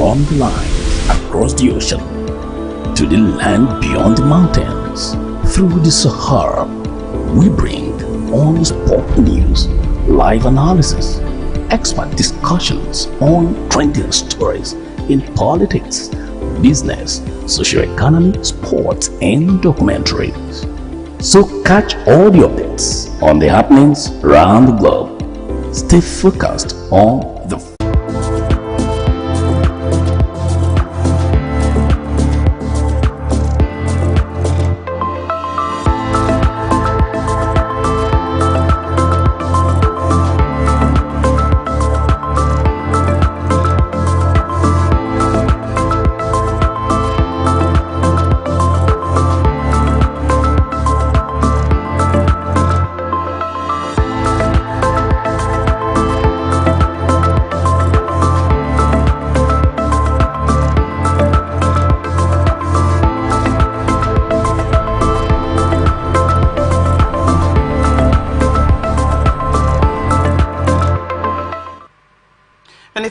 from the line across the ocean to the land beyond the mountains, through the Sahara, we bring on-the-spot news, live analysis, expert discussions on trending stories in politics, business, socio-economy, sports, and documentaries. So catch all the updates on the happenings around the globe. Stay focused on the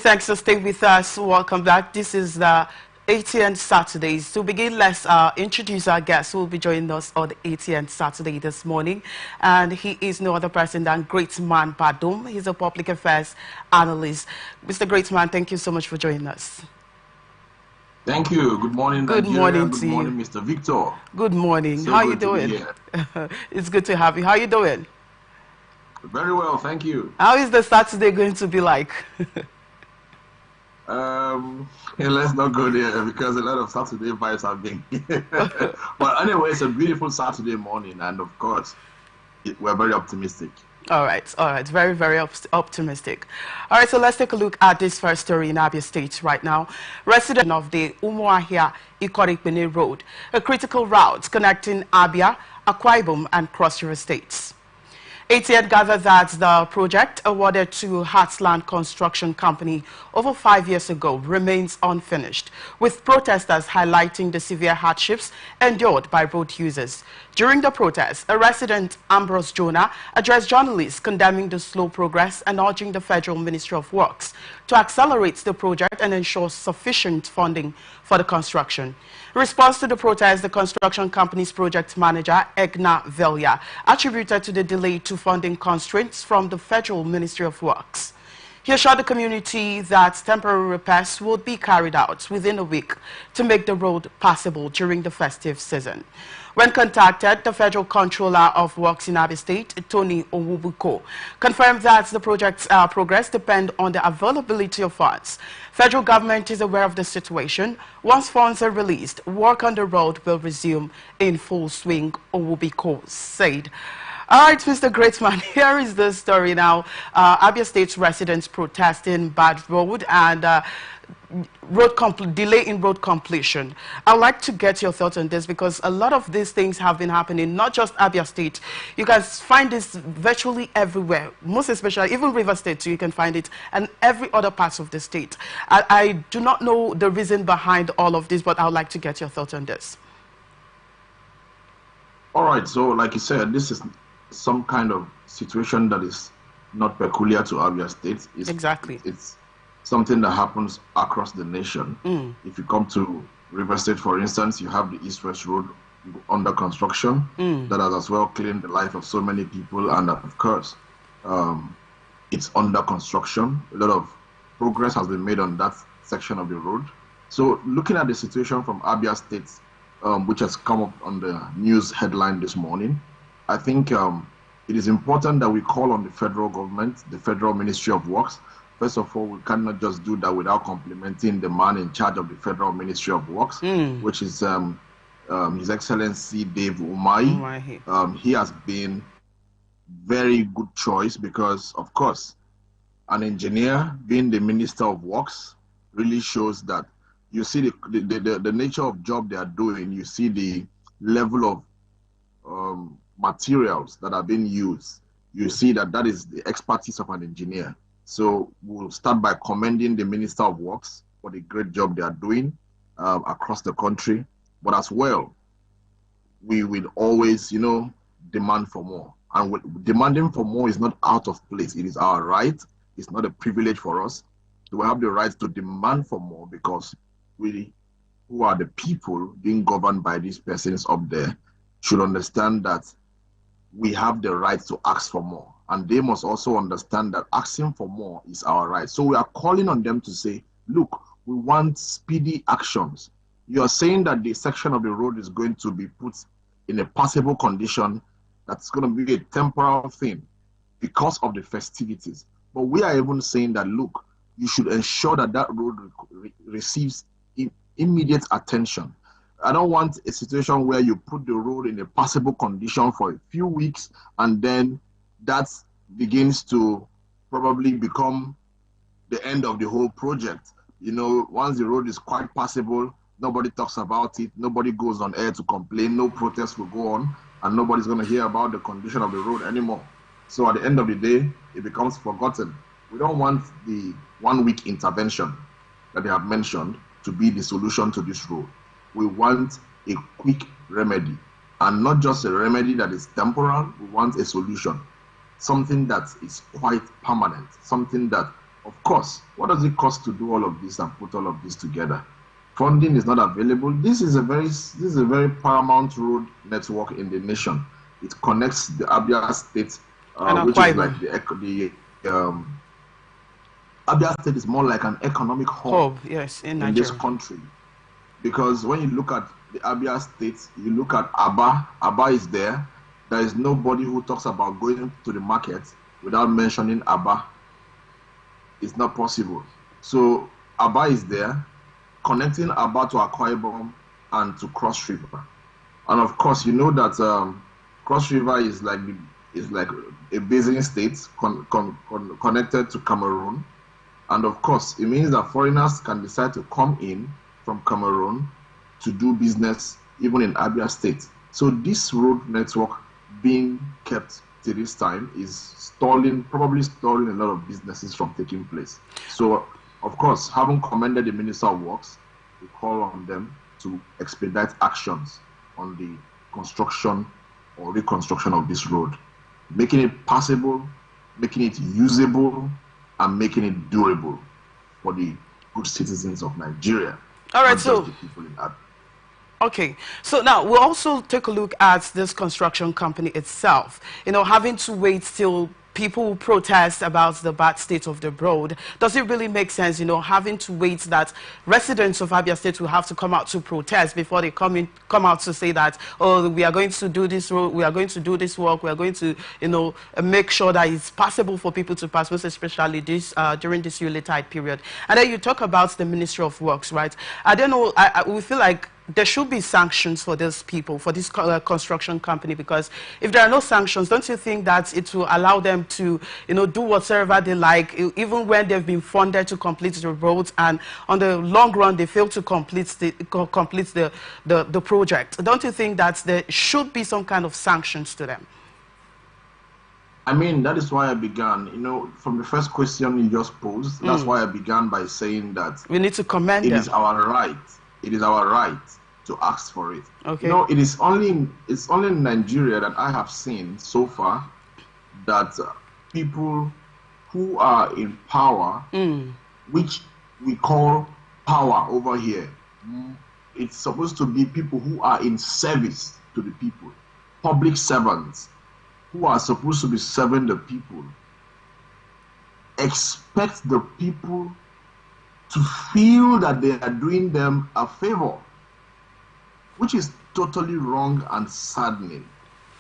Thanks for staying with us. Welcome back. This is the ATN Saturdays. To begin, let's introduce our guest who will be joining us on the ATN Saturday this morning. And he is no other person than Great Man Badum. He's a public affairs analyst. Mr. Great Man, thank you so much for joining us. Thank you. Good morning, Good Nigeria. morning Good to morning, you. Mr. Victor. Good morning. So How are you good to doing? be here. It's good to have you. How are you doing? Very well, thank you. How is the Saturday going to be like? Let's not go there because a lot of Saturday vibes have been. But anyway, it's a beautiful Saturday morning, and of course, we're very optimistic. All right. Very, very optimistic. All right, so let's take a look at this first story in Abia State right now. Resident of the Umuahia Ikorikbene Road, a critical route connecting Abia, Akwa Ibom, and Cross River States. ATN gathered that the project awarded to Heartland Construction Company over 5 years ago remains unfinished, with protesters highlighting the severe hardships endured by road users. During the protest, a resident, Ambrose Jonah, addressed journalists condemning the slow progress and urging the Federal Ministry of Works to accelerate the project and ensure sufficient funding for the construction. In response to the protest, the construction company's project manager, Egna Velia, attributed to the delay to funding constraints from the Federal Ministry of Works. He assured the community that temporary repairs would be carried out within a week to make the road passable during the festive season. When contacted, the Federal Controller of Works in Abia State, Tony Owubuko, confirmed that the project's progress depends on the availability of funds. Federal government is aware of the situation. Once funds are released, work on the road will resume in full swing, Owubuko said. All right, Mr. Greatman, here is the story now. Abia State's residents protesting bad road and delay in road completion. I'd like to get your thoughts on this because a lot of these things have been happening, not just Abia State. You guys find this virtually everywhere, most especially, even River State too, you can find it, and every other part of the state. I do not know the reason behind all of this, but I would like to get your thoughts on this. All right, so like you said, this is some kind of situation that is not peculiar to Abia State. Exactly. It's something that happens across the nation. If you come to River State, for instance, you have the East-West Road under construction that has as well claimed the life of so many people, and of course, it's under construction. A lot of progress has been made on that section of the road. So looking at the situation from Abia State, which has come up on the news headline this morning, I think it is important that we call on the federal government, the Federal Ministry of Works. First of all, we cannot just do that without complimenting the man in charge of the Federal Ministry of Works, which is His Excellency Dave Umahi. He has been very good choice because, of course, an engineer being the Minister of Works really shows that you see the nature of job they are doing. You see the level of materials that are being used. You see that that is the expertise of an engineer. So we'll start by commending the Minister of Works for the great job they are doing across the country. But as well, we will always, demand for more. And demanding for more is not out of place. It is our right. It's not a privilege for us. we have the right to demand for more, because we, who are the people being governed by these persons up there, should understand that we have the right to ask for more. And they must also understand that asking for more is our right. So we are calling on them to say, look, we want speedy actions. You are saying that the section of the road is going to be put in a passable condition, that's going to be a temporal thing because of the festivities. But we are even saying that, look, you should ensure that that road receives immediate attention. I don't want a situation where you put the road in a passable condition for a few weeks and then that begins to probably become the end of the whole project. You know, once the road is quite passable, nobody talks about it, nobody goes on air to complain, no protest will go on, and nobody's going to hear about the condition of the road anymore. So at the end of the day, it becomes forgotten. We don't want the 1 week intervention that they have mentioned to be the solution to this road. We want a quick remedy, and not just a remedy that is temporal. We want a solution, something that is quite permanent, something that, of course, what does it cost to do all of this and put all of this together? Funding is not available. This is a very paramount road network in the nation. It connects the Abia State, which is like the Abia State is more like an economic hub, yes, in this country. Because when you look at the Abia State, you look at Aba. Aba is there. There is nobody who talks about going to the market without mentioning Aba. It's not possible. So Aba is there, connecting Aba to Akwa Ibom and to Cross River. And of course, you know that Cross River is like a basin state connected to Cameroon. And of course, it means that foreigners can decide to come in from Cameroon to do business even in Abia State. So this road network being kept to this time is probably stalling a lot of businesses from taking place. So, of course, having commended the Minister of Works, we call on them to expedite actions on the construction or reconstruction of this road, making it passable, making it usable, and making it durable for the good citizens of Nigeria. All right, so okay, so now we'll also take a look at this construction company itself. You know, having to wait till people protest about the bad state of the road. Does it really make sense, you know, having to wait that residents of Abia State will have to come out to protest before they come out to say that, oh, we are going to do this road, we are going to do this work, we are going to, you know, make sure that it's possible for people to pass, most especially this during this Yuletide period. And then you talk about the Ministry of Works, right? I don't know, we feel like there should be sanctions for these people, for this construction company, because if there are no sanctions, don't you think that it will allow them to, you know, do whatever they like, even when they've been funded to complete the roads, and on the long run they fail to complete the project? Don't you think that there should be some kind of sanctions to them? I mean, that is why I began, you know, from the first question you just posed, that's why I began by saying that we need to commend them. It is our right. It is our right to ask for it. Okay. You know, it's only in Nigeria that I have seen so far that people who are in power, which we call power over here, it's supposed to be people who are in service to the people, public servants who are supposed to be serving the people, expect the people to feel that they are doing them a favor, which is totally wrong and saddening,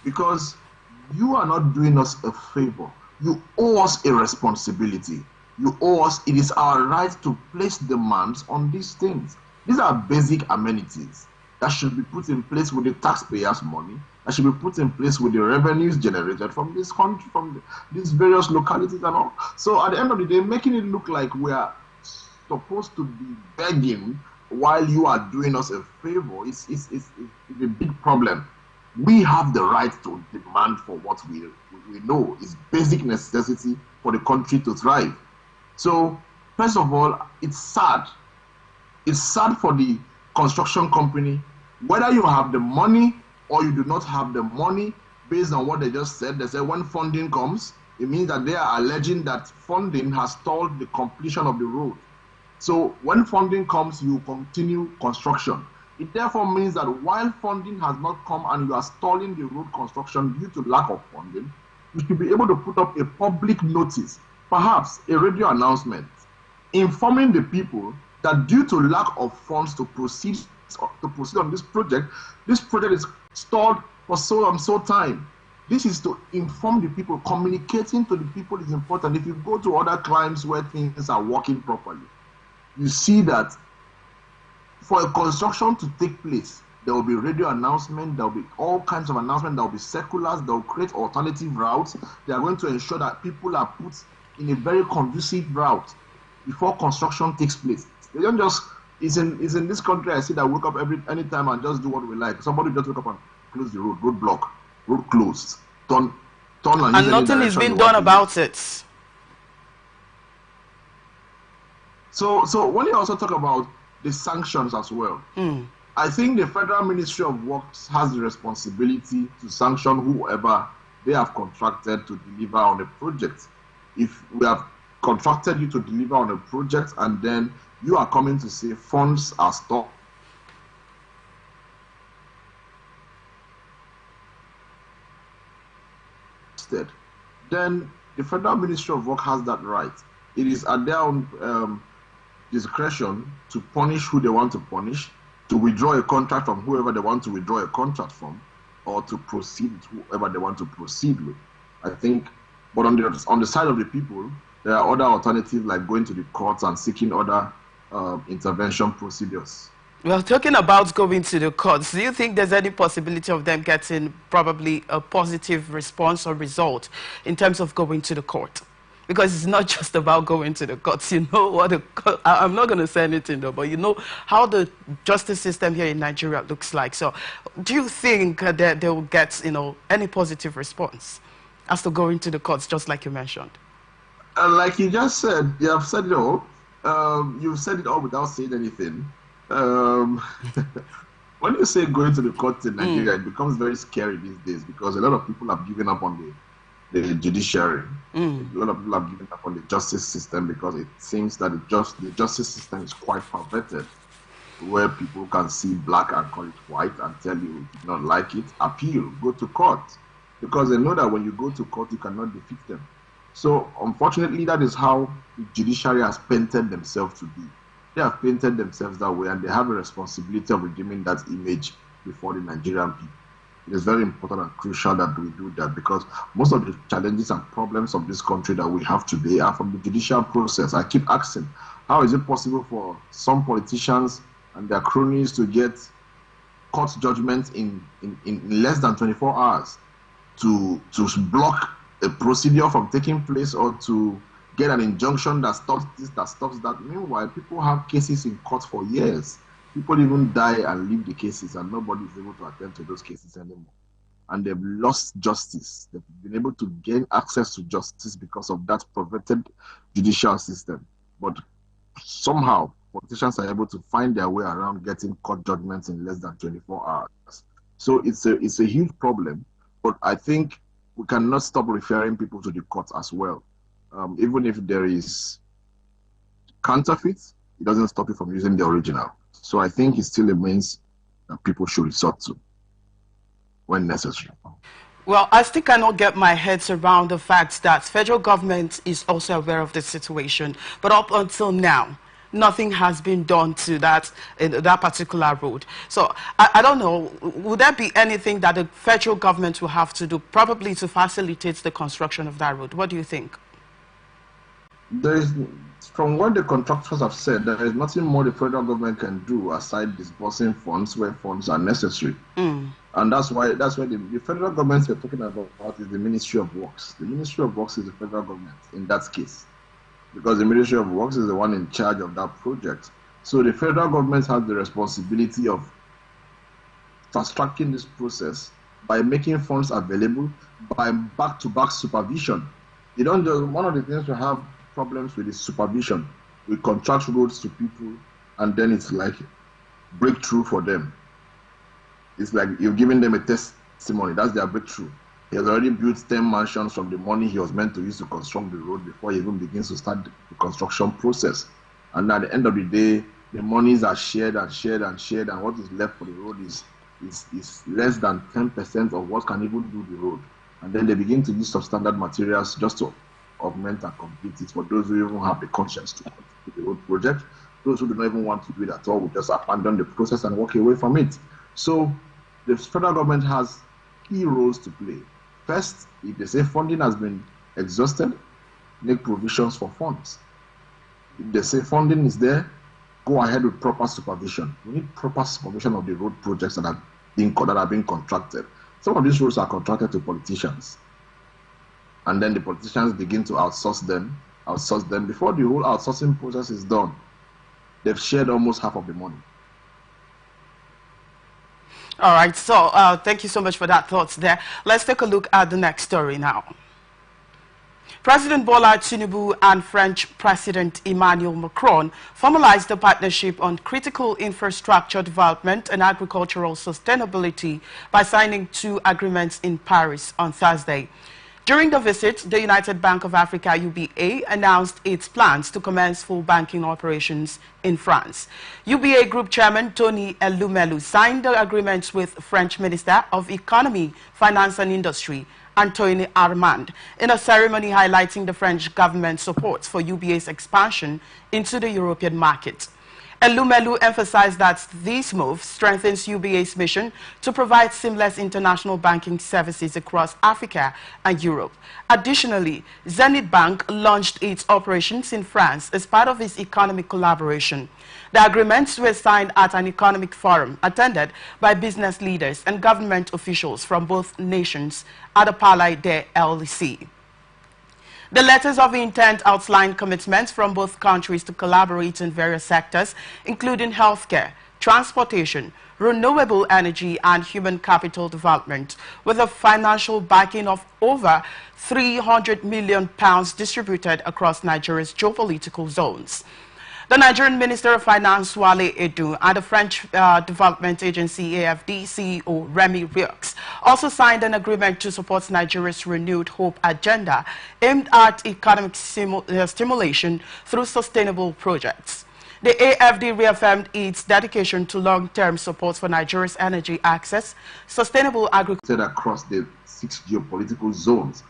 because you are not doing us a favor. You owe us a responsibility. You owe us, it is our right to place demands on these things. These are basic amenities that should be put in place with the taxpayers' money, that should be put in place with the revenues generated from this country, from these various localities and all. So at the end of the day, making it look like we are supposed to be begging while you are doing us a favor, it's a big problem. We have the right to demand for what we know is basic necessity for the country to thrive. So, first of all, it's sad. It's sad for the construction company, whether you have the money or you do not have the money, based on what they just said. They said when funding comes, It means that they are alleging that funding has stalled the completion of the road. So when funding comes, you continue construction. It therefore means that while funding has not come and you are stalling the road construction due to lack of funding, you should be able to put up a public notice, perhaps a radio announcement, informing the people that due to lack of funds to proceed on this project is stalled for so and so time. This is to inform the people. Communicating to the people is important. If you go to other climes where things are working properly, you see that for a construction to take place, there will be radio announcement, there will be all kinds of announcements, there will be circulars, they will create alternative routes. They are going to ensure that people are put in a very conducive route before construction takes place. They don't just, it's in this country, I see that wake up anytime and just do what we like. Somebody just wake up and close the road block, road closed, turn and nothing is being done about it. So when you also talk about the sanctions as well, I think the Federal Ministry of Works has the responsibility to sanction whoever they have contracted to deliver on a project. If we have contracted you to deliver on a project and then you are coming to say funds are stopped, then the Federal Ministry of Work has that right. It is at their own discretion to punish who they want to punish, to withdraw a contract from whoever they want to withdraw a contract from, or to proceed with whoever they want to proceed with. I think, but on the side of the people, there are other alternatives like going to the courts and seeking other intervention procedures. Well, talking about going to the courts, do you think there's any possibility of them getting probably a positive response or result in terms of going to the court? Because it's not just about going to the courts. You know what I'm not going to say anything though, but you know how the justice system here in Nigeria looks like. So do you think that they will get, any positive response as to going to the courts, just like you mentioned? Like you just said, you have said it all. You've said it all without saying anything. When you say going to the courts in Nigeria, it becomes very scary these days because a lot of people have given up on the judiciary. A lot of people have given up on the justice system because it seems that the justice system is quite perverted, where people can see black and call it white and tell you if you don't like it, appeal, go to court, because they know that when you go to court, you cannot defeat them. So unfortunately, that is how the judiciary has painted themselves to be. They have painted themselves that way, and they have a responsibility of redeeming that image before the Nigerian people. It is very important and crucial that we do that, because most of the challenges and problems of this country that we have today are from the judicial process. I keep asking, how is it possible for some politicians and their cronies to get court judgments in less than 24 hours, to block a procedure from taking place, or to get an injunction that stops this, that stops that? Meanwhile, people have cases in court for years. People even die and leave the cases, and nobody is able to attend to those cases anymore. And they've lost justice. They've been able to gain access to justice because of that perverted judicial system. But somehow, politicians are able to find their way around getting court judgments in less than 24 hours. So it's a huge problem. But I think we cannot stop referring people to the courts as well. Even if there is counterfeits, it doesn't stop you from using the original. So I think it still remains that people should resort to when necessary. Well, I still cannot get my head around the fact that federal government is also aware of the situation, but up until now, nothing has been done to that particular road. So I don't know, would there be anything that the federal government will have to do, probably to facilitate the construction of that road? What do you think? There is, from what the contractors have said, there is nothing more the federal government can do aside disbursing funds where funds are necessary. And that's why the federal government we're talking about is the Ministry of Works. The Ministry of Works is the federal government in that case, because the Ministry of Works is the one in charge of that project. So the federal government has the responsibility of fast-tracking this process by making funds available, by back-to-back supervision. You don't just, one of the things we have problems with is supervision. We contract roads to people, and then it's like breakthrough for them. It's like you're giving them a testimony. That's their breakthrough. He has already built 10 mansions from the money he was meant to use to construct the road before he even begins to start the construction process. And at the end of the day, the monies are shared and shared and shared, and what is left for the road is less than 10% of what can even do the road. And then they begin to use substandard materials just to augment and complete it. For those who even have the conscience to complete the road project, those who do not even want to do it at all will just abandon the process and walk away from it. So the federal government has key roles to play. First, if they say funding has been exhausted, make provisions for funds. If they say funding is there, go ahead with proper supervision. We need proper supervision of the road projects that are being contracted. Some of these roads are contracted to politicians. And then the politicians begin to outsource them. Before the whole outsourcing process is done, they've shared almost half of the money. All right, so thank you so much for that thoughts there. Let's take a look at the next story now. President Bola Tinubu and French President Emmanuel Macron formalized a partnership on critical infrastructure development and agricultural sustainability by signing 2 agreements in Paris on Thursday. During the visit, the United Bank of Africa (UBA) announced its plans to commence full banking operations in France. UBA Group Chairman Tony Elumelu signed the agreements with French Minister of Economy, Finance and Industry, Antoine Armand, in a ceremony highlighting the French government's support for UBA's expansion into the European market. Elumelu emphasized that this move strengthens UBA's mission to provide seamless international banking services across Africa and Europe. Additionally, Zenith Bank launched its operations in France as part of its economic collaboration. The agreements were signed at an economic forum attended by business leaders and government officials from both nations at the Palais des Élysées. The letters of intent outline commitments from both countries to collaborate in various sectors, including healthcare, transportation, renewable energy, and human capital development, with a financial backing of over £300 million distributed across Nigeria's geopolitical zones. The Nigerian Minister of Finance, Wale Edu, and the French Development Agency, AFD, CEO Remy Rioux, also signed an agreement to support Nigeria's renewed hope agenda aimed at economic stimulation through sustainable projects. The AFD reaffirmed its dedication to long-term support for Nigeria's energy access, sustainable agriculture across the 6 geopolitical zones.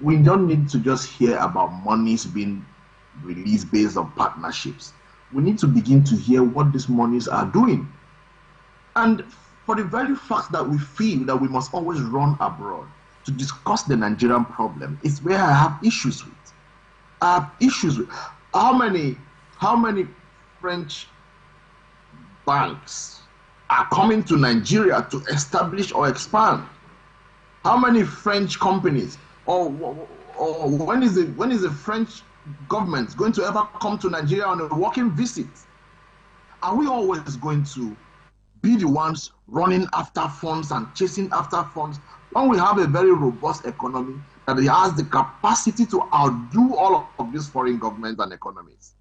We don't need to just hear about monies being released based on partnerships. We need to begin to hear what these monies are doing. And for the very fact that we feel that we must always run abroad to discuss the Nigerian problem, is where I have issues with. I have issues with how many French banks are coming to Nigeria to establish or expand. How many French companies, or when is the French government going to ever come to Nigeria on a working visit? Are we always going to be the ones running after funds and chasing after funds when we have a very robust economy that has the capacity to outdo all of these foreign governments and economies?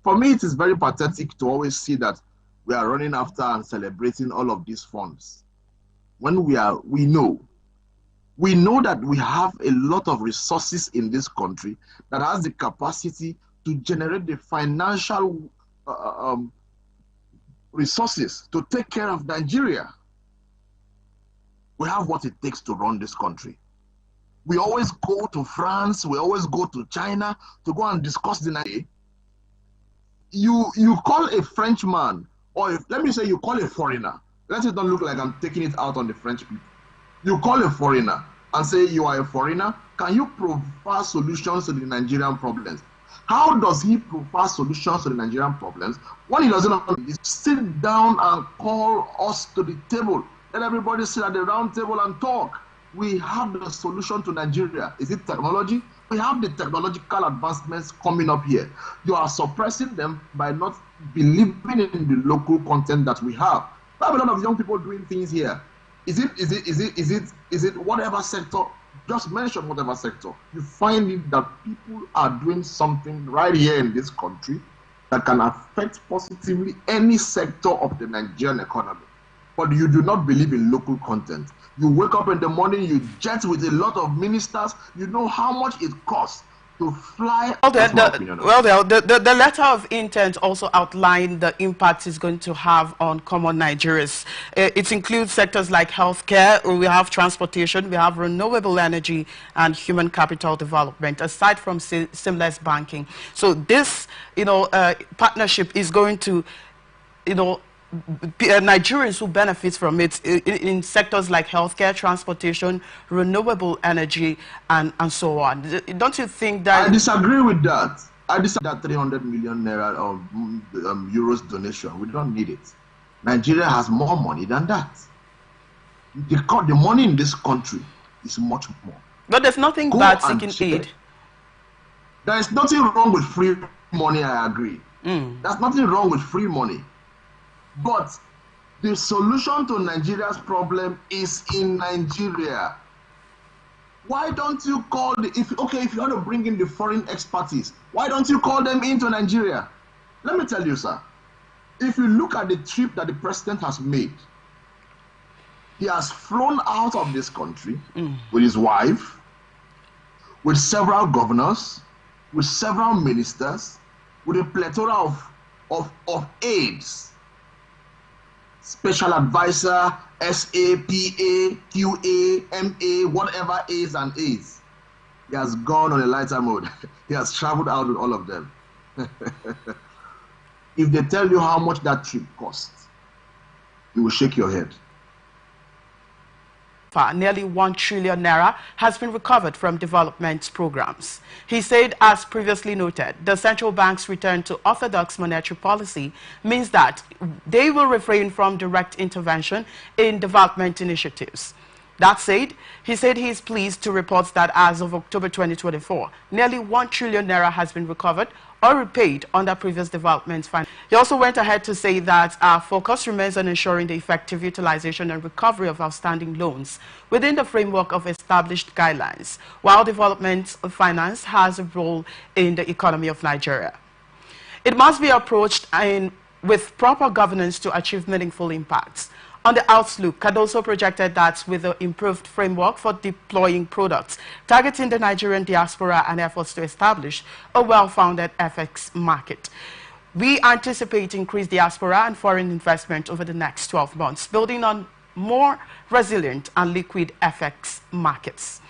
For me, it is very pathetic to always see that we are running after and celebrating all of these funds when we know that we have a lot of resources in this country that has the capacity to generate the financial resources to take care of Nigeria. We have what it takes to run this country. We always go to France, we always go to China to go and discuss the Nigeria. You call a Frenchman, or let me say you call a foreigner. Let it not look like I'm taking it out on the French people. You call a foreigner and say you are a foreigner. Can you provide solutions to the Nigerian problems? How does he provide solutions to the Nigerian problems when he doesn't sit down and call us to the table? Let everybody sit at the round table and talk. We have the solution to Nigeria. Is it technology? We have the technological advancements coming up here. You are suppressing them by not believing in the local content that we have. We have a lot of young people doing things here. Is it whatever sector? Just mention whatever sector. You find it that people are doing something right here in this country that can affect positively any sector of the Nigerian economy. but you do not believe in local content. You wake up in the morning, you jet with a lot of ministers, you know how much it costs to fly. Well, That's my opinion. the letter of intent also outlined the impact it's going to have on common Nigerians. It includes sectors like healthcare, we have transportation, we have renewable energy, and human capital development, aside from seamless banking. So this, partnership is going to, Nigerians who benefit from it in sectors like healthcare, transportation, renewable energy, and so on. Don't you think that... I disagree with that. I disagree that 300 million naira of euros donation. We don't need it. Nigeria has more money than that. The money in this country is much more. But there's nothing bad seeking aid. There is nothing wrong with free money, I agree. There's nothing wrong with free money. But the solution to Nigeria's problem is in Nigeria. Why don't you call if you want to bring in the foreign expertise, why don't you call them into Nigeria? Let me tell you, sir, if you look at the trip that the president has made, he has flown out of this country with his wife, with several governors, with several ministers, with a plethora of aides. Special advisor, SA, PA, QA, MA, whatever A's and A's. He has gone on a lighter mode. He has traveled out with all of them. If they tell you how much that trip costs, you will shake your head. Nearly 1 trillion naira has been recovered from development programs. He said, as previously noted, the central bank's return to orthodox monetary policy means that they will refrain from direct intervention in development initiatives. That said, he said he is pleased to report that as of October 2024, nearly 1 trillion naira has been recovered or repaid under previous development funds. He also went ahead to say that our focus remains on ensuring the effective utilization and recovery of outstanding loans within the framework of established guidelines, while development finance has a role in the economy of Nigeria. It must be approached with proper governance to achieve meaningful impacts. On the outlook, Cardoso projected that with the improved framework for deploying products, targeting the Nigerian diaspora and efforts to establish a well-founded FX market, we anticipate increased diaspora and foreign investment over the next 12 months, building on more resilient and liquid FX markets.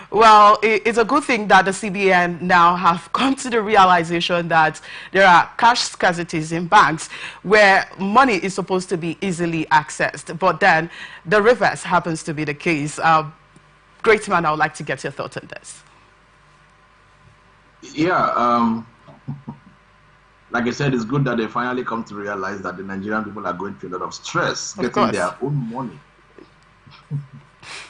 Well, it's a good thing that the CBN now have come to the realization that there are cash scarcities in banks where money is supposed to be easily accessed, but then the reverse happens to be the case. Great man, I would like to get your thoughts on this. Yeah, like I said, it's good that they finally come to realize that the Nigerian people are going through a lot of stress getting their own money.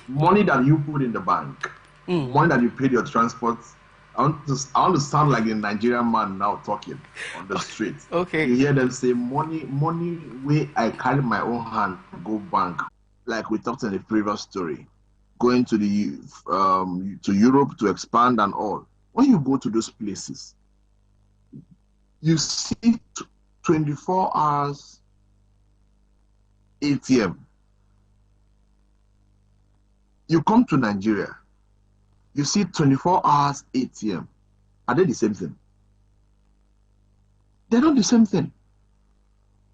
Money that you put in the bank. Money that you paid your transport. I want to sound like a Nigerian man now talking on the street. Okay. You hear them say, money where I carry my own hand to go bank. Like we talked in the previous story, going to the to Europe to expand and all. When you go to those places, you see 24 hours ATM. You come to Nigeria, you see 24 hours ATM. Are they the same thing? They're not the same thing.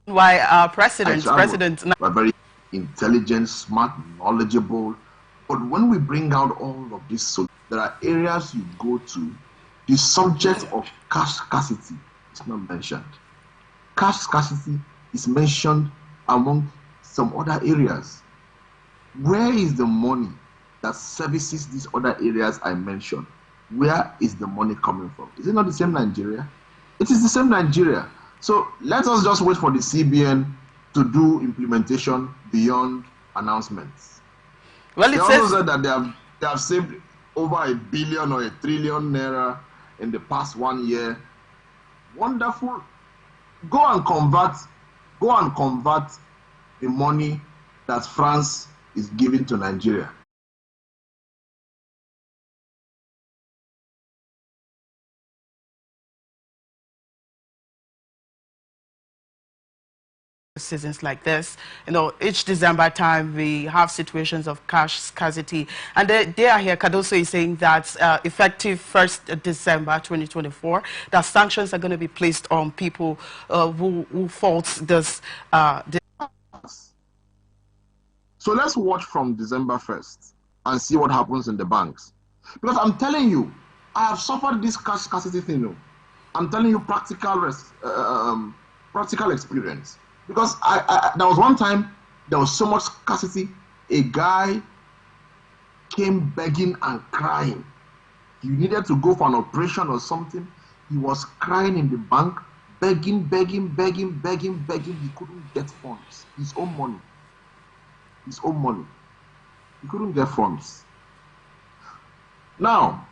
Why our president are very intelligent, smart, knowledgeable. But when we bring out all of this, so there are areas you go to, the subject of cash scarcity is not mentioned. Cash scarcity is mentioned among some other areas. Where is the money that services these other areas I mentioned? Where is the money coming from? Is it not the same Nigeria? It is the same Nigeria. So let us just wait for the CBN to do implementation beyond announcements. Well, they also said that they have saved over 1 billion or 1 trillion naira in the past 1 year. Wonderful. Go and convert the money that France is giving to Nigeria. seasons like this. You know, each December time we have situations of cash scarcity, and they are here. Cardoso is saying that effective 1st December 2024, that sanctions are going to be placed on people who fault this. So let's watch from December 1st and see what happens in the banks. Because I'm telling you, I have suffered this cash scarcity thing. No? I'm telling you practical experience. Because there was one time there was so much scarcity, a guy came begging and crying. He needed to go for an operation or something. He was crying in the bank, begging. He couldn't get funds, his own money. He couldn't get funds. Now,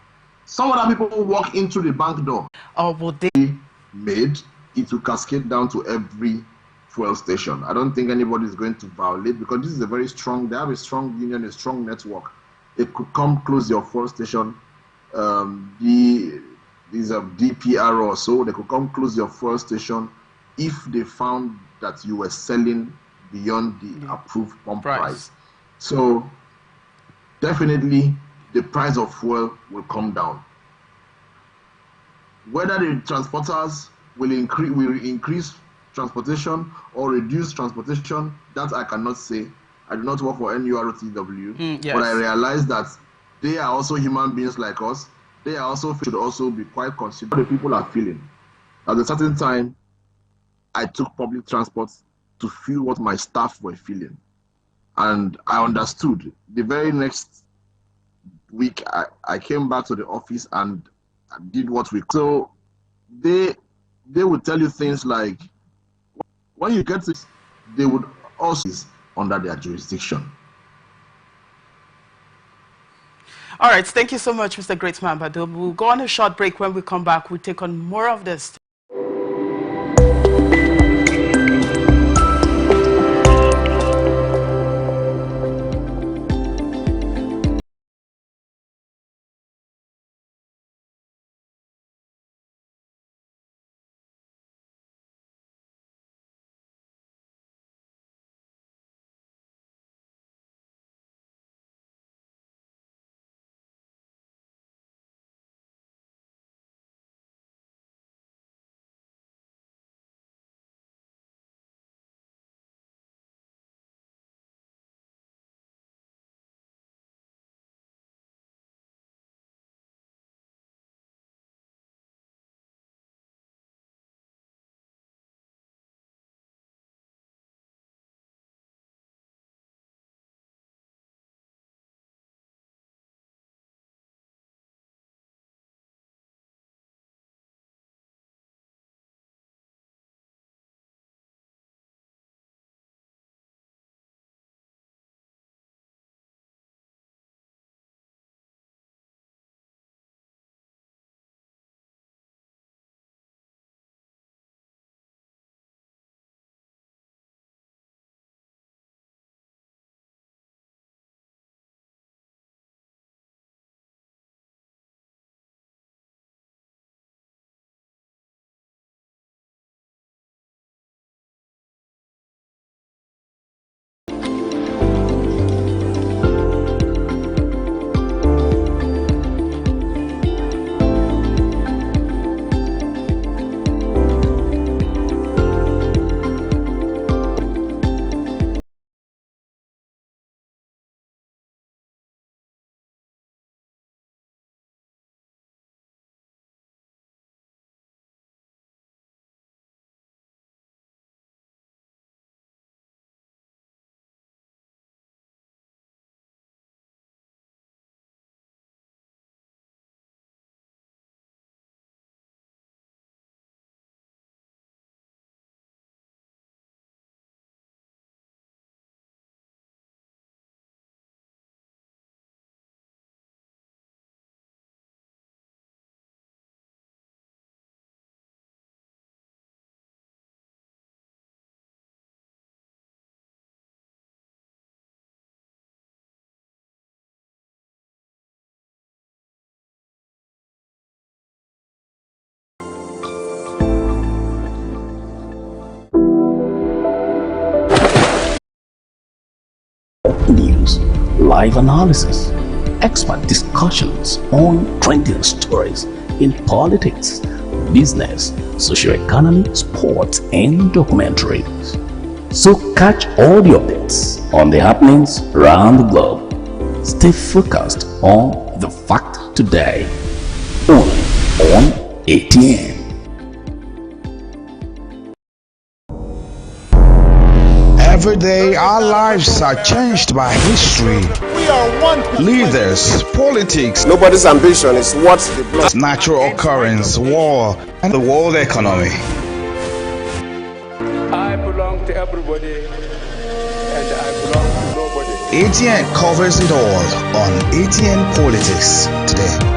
some other people walk into the bank door. Or would they made it will cascade down to every fuel station. I don't think anybody is going to violate, because this is a very strong, they have a strong union, a strong network. They could come close your fuel station. These are DPR or so, they could come close your fuel station if they found that you were selling beyond the approved pump price. So definitely the price of fuel will come down. Whether the transporters will increase transportation or reduce transportation, that I cannot say. I do not work for NURTW, yes. But I realize that they are also human beings like us. They are also should also be quite considerate. The people are feeling. At a certain time, I took public transport to feel what my staff were feeling, and I understood. The very next week, I came back to the office and did what we could. So they would tell you things like, when you get to, they would also under their jurisdiction. All right, thank you so much, Mr. Greatman Badom. We'll go on a short break. When we come back, we'll take on more of this. pop news, live analysis, expert discussions on trending stories in politics, business, socio-economy, sports, and documentaries. So catch all the updates on the happenings around the globe. Stay focused on the fact today, only on ATN. Every day our lives are changed by history, leaders, politics, nobody's ambition is what the blood. natural occurrence, war, and the world economy. I belong to everybody and I belong to nobody. ATN covers it all on ATN Politics today.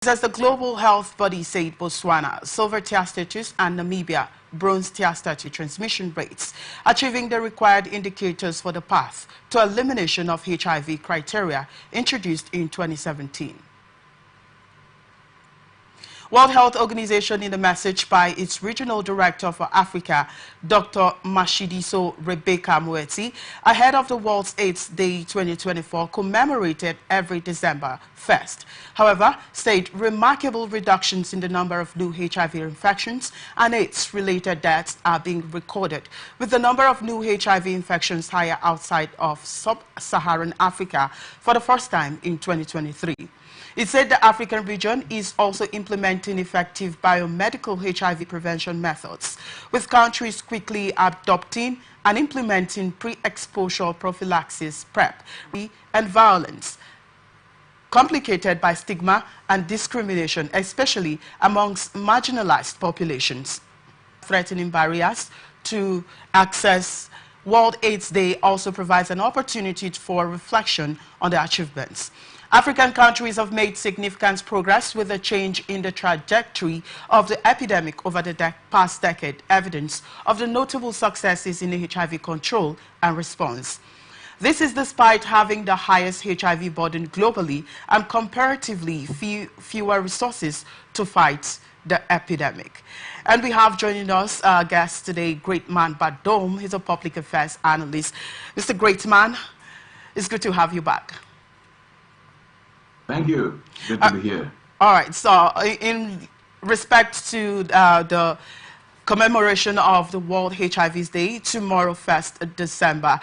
As the global health body said, Botswana, silver tier status, and Namibia, bronze tier status transmission rates, achieving the required indicators for the path to elimination of HIV criteria introduced in 2017. World Health Organization, in a message by its Regional Director for Africa, Dr. Mashidiso Rebecca Moeti, ahead of the World AIDS Day 2024, commemorated every December 1st. However, said remarkable reductions in the number of new HIV infections and AIDS-related deaths are being recorded, with the number of new HIV infections higher outside of sub-Saharan Africa for the first time in 2023. It said the African region is also implementing effective biomedical HIV prevention methods, with countries quickly adopting and implementing pre-exposure prophylaxis PrEP and violence, complicated by stigma and discrimination, especially amongst marginalized populations. Threatening barriers to access. World AIDS Day also provides an opportunity for reflection on the achievements. African countries have made significant progress with a change in the trajectory of the epidemic over the past decade, evidence of the notable successes in HIV control and response. This is despite having the highest HIV burden globally and comparatively fewer resources to fight the epidemic. And we have joining us our guest today, Great Man Badom. He's a public affairs analyst. Mr. Great Man, it's good to have you back. Thank you. Good to be here. All right. So, in respect to the commemoration of the World HIV Day, tomorrow, 1st December,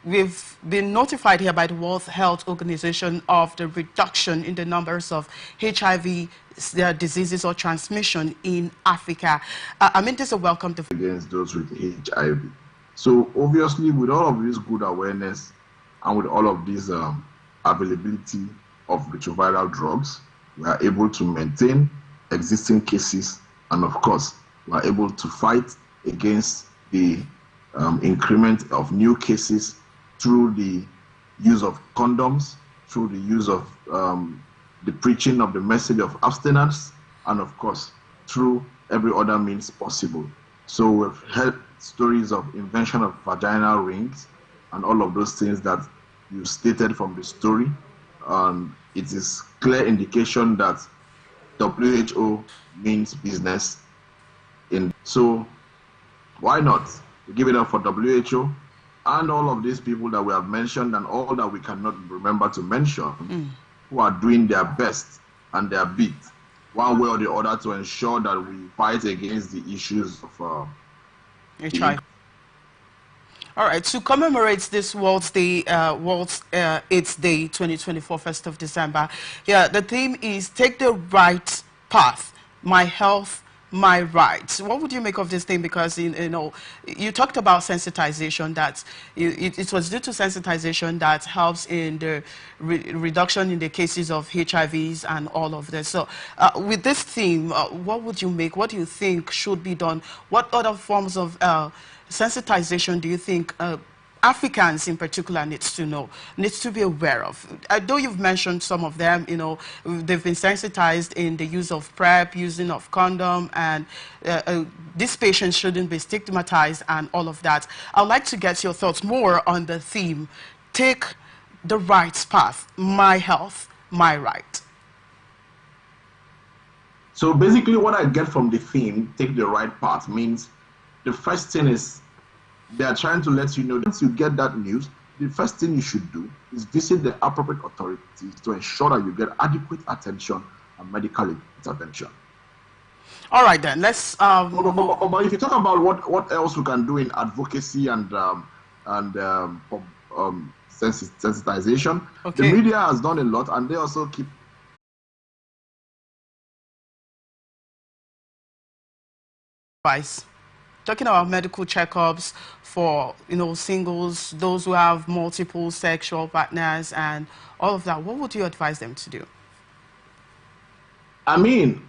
we've been notified here by the World Health Organization of the reduction in the numbers of HIV diseases or transmission in Africa. I mean, this is a welcome to against those with HIV. So obviously, with all of this good awareness and with all of this availability of retroviral drugs, we are able to maintain existing cases and, of course, were able to fight against the increment of new cases through the use of condoms, through the use of the preaching of the message of abstinence, and of course, through every other means possible. So we've heard stories of invention of vaginal rings and all of those things that you stated from the story. It is clear indication that WHO means business. So why not give it up for WHO and all of these people that we have mentioned and all that we cannot remember to mention, who are doing their best and their bit, one way or the other, to ensure that we fight against the issues of HIV. All right, to commemorate this World's Day, AIDS Day 2024, 1st of December, yeah, the theme is Take the Right Path, My Health, My Rights. What would you make of this thing? Because, you know, you talked about sensitization, that it was due to sensitization that helps in the reduction in the cases of HIVs and all of this. So with this theme, what would you make? What do you think should be done? What other forms of sensitization do you think Africans in particular needs to be aware of? Though you've mentioned some of them, you know, they've been sensitized in the use of PrEP, using of condom, and these patients shouldn't be stigmatized and all of that. I'd like to get your thoughts more on the theme, Take the Right Path, My Health, My Right. So basically what I get from the theme, Take the Right Path, means the first thing is they are trying to let you know, once you get that news, the first thing you should do is visit the appropriate authorities to ensure that you get adequate attention and medical intervention. All right, then let's. But if you talk about what else we can do in advocacy and sensitization, okay, the media has done a lot, and they also keep. Advice. Talking about medical checkups for, you know, singles, those who have multiple sexual partners and all of that, what would you advise them to do? I mean,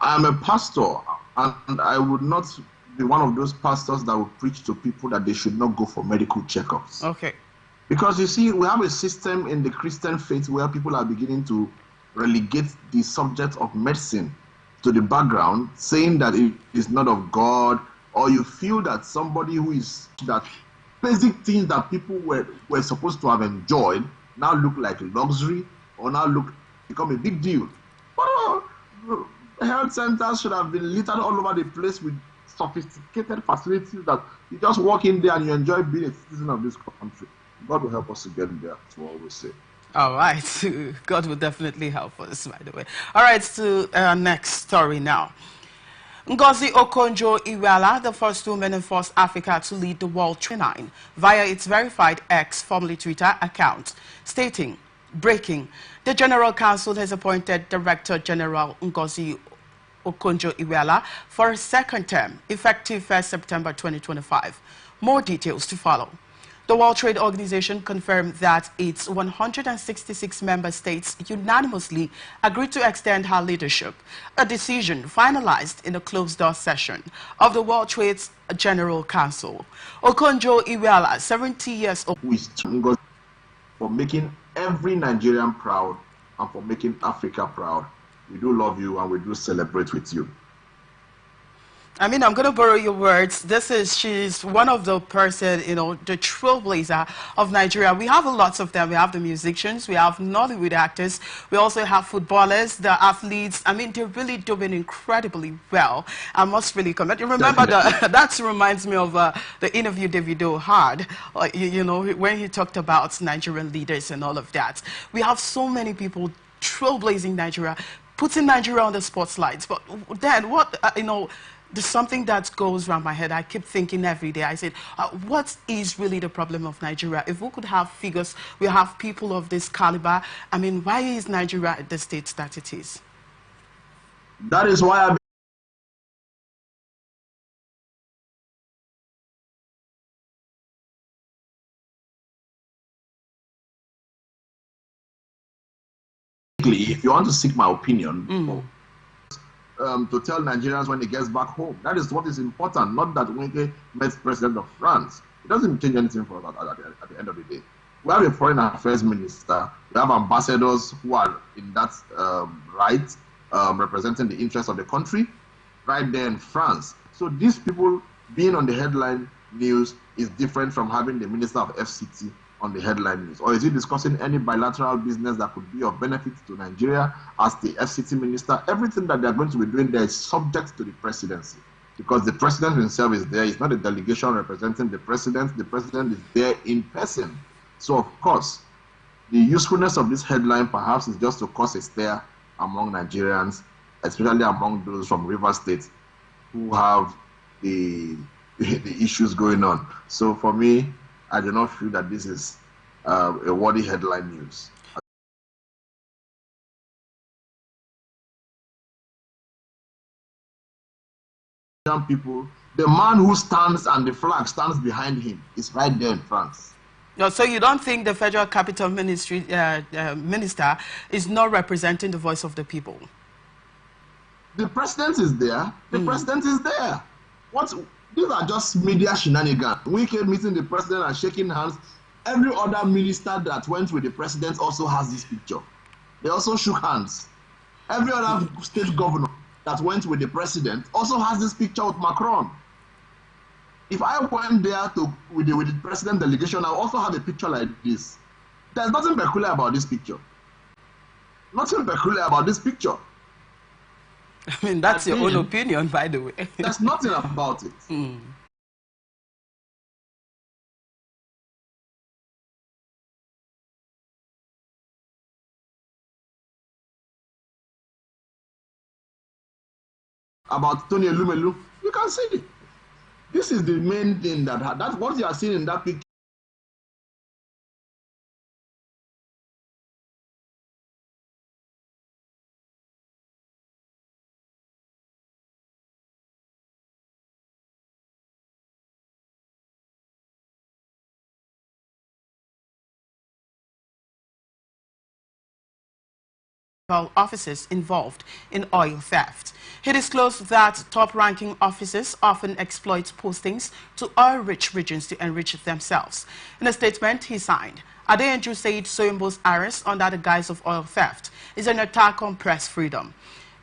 I'm a pastor, and I would not be one of those pastors that would preach to people that they should not go for medical checkups. Okay. Because you see, we have a system in the Christian faith where people are beginning to relegate the subject of medicine to the background, saying that it is not of God, or you feel that somebody who is, that basic things that people were supposed to have enjoyed now look like luxury, or now become a big deal. But health centers should have been littered all over the place with sophisticated facilities that you just walk in there and you enjoy being a citizen of this country. God will help us to get there, that's what I always say. All right. God will definitely help us, by the way. All right, to our next story now. Ngozi Okonjo-Iweala, the first woman in Force Africa to lead the World Trade 9, via its verified X, formerly Twitter, account, stating, breaking, the General Council has appointed Director General Ngozi Okonjo-Iweala for a second term, effective 1st September 2025. More details to follow. The World Trade Organization confirmed that its 166 member states unanimously agreed to extend her leadership, a decision finalized in a closed-door session of the World Trade's General Council. Okonjo-Iweala, 70 years old, who is for making every Nigerian proud and for making Africa proud. We do love you and we do celebrate with you. I mean, I'm going to borrow your words. She's one of the person, you know, the trailblazer of Nigeria. We have lots of them. We have the musicians, we have Nollywood actors, we also have footballers, the athletes. I mean, they're really doing incredibly well. I must really comment. You remember that reminds me of the interview Davido had, you know, when he talked about Nigerian leaders and all of that. We have so many people trailblazing Nigeria, putting Nigeria on the spotlight. But then what, you know, there's something that goes around my head. I keep thinking every day. I said, what is really the problem of Nigeria? If we could have figures, we have people of this caliber. I mean, why is Nigeria at the state that it is? That is why if you want to seek my opinion, to tell Nigerians when he gets back home. That is what is important, not that Wike met President of France. It doesn't change anything for us at the end of the day. We have a foreign affairs minister. We have ambassadors who are in that right, representing the interests of the country, right there in France. So these people being on the headline news is different from having the Minister of FCT on the headline news. Or is he discussing any bilateral business that could be of benefit to Nigeria as the FCT minister? Everything that they're going to be doing there is subject to the presidency, because the president himself is there. It's not a delegation representing the president. The president is there in person. So, of course, the usefulness of this headline perhaps is just to cause a stir among Nigerians, especially among those from Rivers State who have the issues going on. So for me, I do not feel that this is a worthy headline news. Young people, the man who stands and the flag stands behind him is right there in France. No, so you don't think the Federal Capital Ministry minister is not representing the voice of the people? The president is there. The president is there. These are just media shenanigans. We came meeting the president and shaking hands. Every other minister that went with the president also has this picture. They also shook hands. Every other state governor that went with the president also has this picture with Macron. If I went there with the president delegation, I also have a picture like this. There's nothing peculiar about this picture. Nothing peculiar about this picture. I mean, that's your own opinion, by the way. There's nothing about it. About Tony Elumelu, you can see it. This is the main thing that's what you are seeing in that picture. Officers involved in oil theft. He disclosed that top-ranking officers often exploit postings to oil-rich regions to enrich themselves. In a statement he signed, Adeyanju said Soyombo's arrest under the guise of oil theft is an attack on press freedom.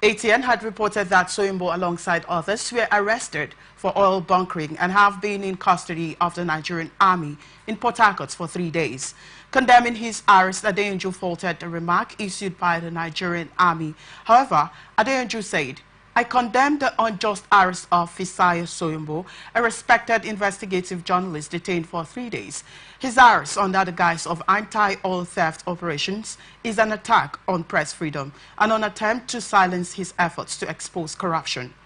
ATN had reported that Soyombo, alongside others, were arrested for oil bunkering and have been in custody of the Nigerian army in Port Harcourt for 3 days. Condemning his arrest, Adeyanju faulted a remark issued by the Nigerian army. However, Adeyanju said, I condemn the unjust arrest of Fisayo Soyombo, a respected investigative journalist detained for 3 days. His arrest under the guise of anti-oil theft operations is an attack on press freedom and an attempt to silence his efforts to expose corruption.